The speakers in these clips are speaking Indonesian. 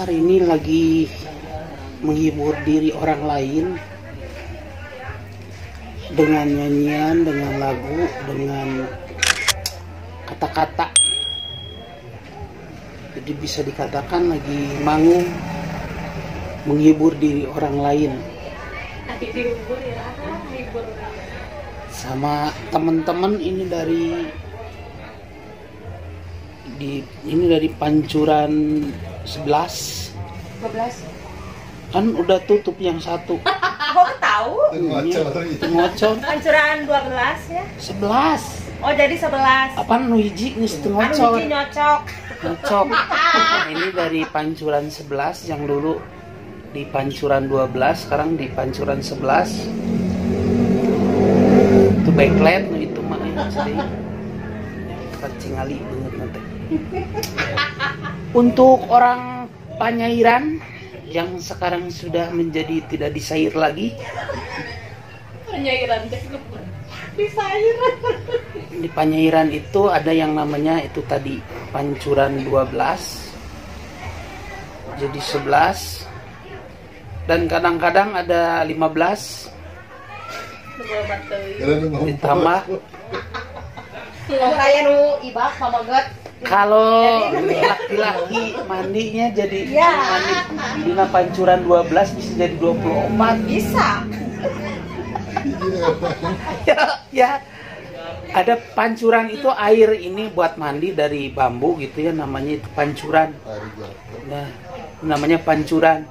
hari ini lagi menghibur diri orang lain dengan nyanyian, dengan lagu, dengan kata-kata. Jadi bisa dikatakan lagi manggung menghibur diri orang lain sama teman-teman. Ini dari Pancuran 11 kan udah tutup yang satu. Kok tahu? Ngocor. Pancuran 12 ya? 11. Oh jadi 11. Apaan nu hiji nih ngocor. Hiji nyocok. Ngocok. Ini dari Pancuran 11 yang dulu di Pancuran 12, sekarang di Pancuran 11. Itu backlight nu itu mah jadi kacingali banget nanti. Untuk orang Panyairan yang sekarang sudah menjadi tidak disair lagi. Panyairan disair. Di Panyairan itu ada yang namanya itu tadi Pancuran 12. Jadi 11. Dan kadang-kadang ada 15. Ditambah Kayak nu ibak pamaget. kalau laki-laki mandinya jadi mandi di Pancuran 12 bisa jadi 24. Bisa. ya ada pancuran itu air ini buat mandi dari bambu gitu ya, namanya itu pancuran. Nah, namanya pancuran.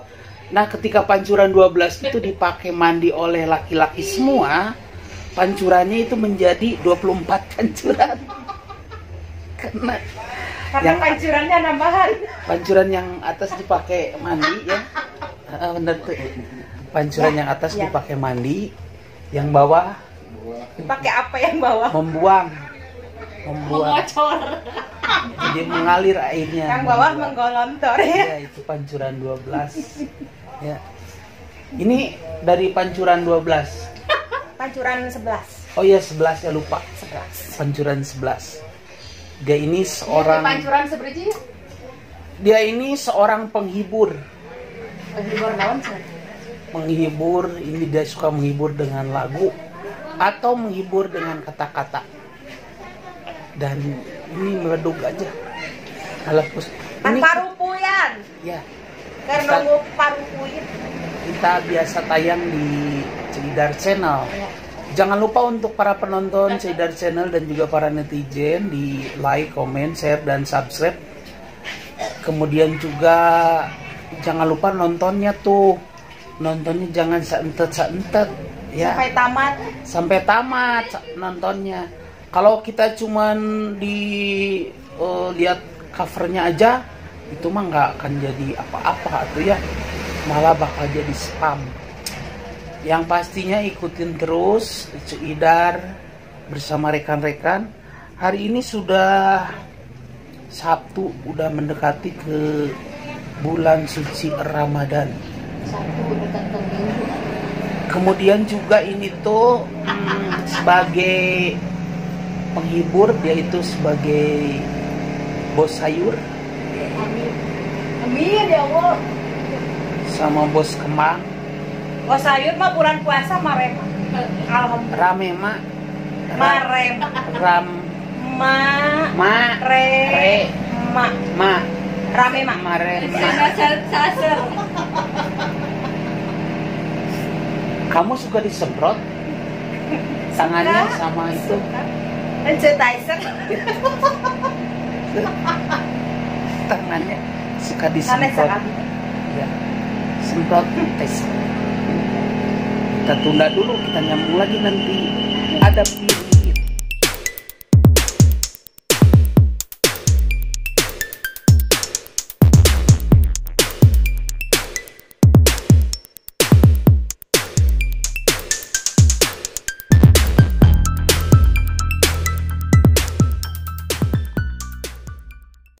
Nah, ketika Pancuran 12 itu dipakai mandi oleh laki-laki semua, pancurannya itu menjadi 24 pancuran. Karena yang pancurannya nambahan. Pancuran yang atas dipakai mandi ya. Bener tuh. Pancuran yang atas dipakai mandi, yang bawah Pakai apa yang bawah? membuang. Mengocor. Jadi mengalir airnya. Yang bawah menggolontor ya. Ya, itu Pancuran 12. Ya. Ini dari Pancuran 12. Pancuran 11. Oh iya 11 ya, lupa. 11. Pancuran 11. Dia ini seorang Pancuran seberiji? Dia ini seorang penghibur. Penghibur naon sih? Menghibur, ini dia suka menghibur dengan lagu atau menghibur dengan kata-kata. Dan ini meleduk aja. Halepus. Ini Parupuyan. ya. Karena mau parupuyan. Kita biasa tayang di Ceidar Channel. Jangan lupa untuk para penonton Ceidar Channel dan juga para netizen di like, comment, share, dan subscribe. Kemudian juga jangan lupa nontonnya tuh. Nontonnya jangan seentet-seentet ya. Sampai tamat nontonnya. Kalau kita cuman lihat covernya aja, itu mah nggak akan jadi apa-apa tuh ya. Malah bakal jadi spam. Yang pastinya ikutin terus Ceidar bersama rekan-rekan. Hari ini sudah Sabtu, udah mendekati ke bulan suci Ramadan. Kemudian juga ini tuh sebagai penghibur, yaitu sebagai bos sayur. Amin ya Allah. Sama bos kemang. Bos sayur mah bulan puasa marem. Alhamdulillah. Rame mak. Marem. Ram. Ma. Re. Ma. Rame mak. Marem. Saser. Kamu suka disemprot tangannya sama itu? Sanitizer. Tangannya suka disemprot. Ya. Semprot tes. Kita tunda dulu, kita nyambung lagi nanti. Ada pilih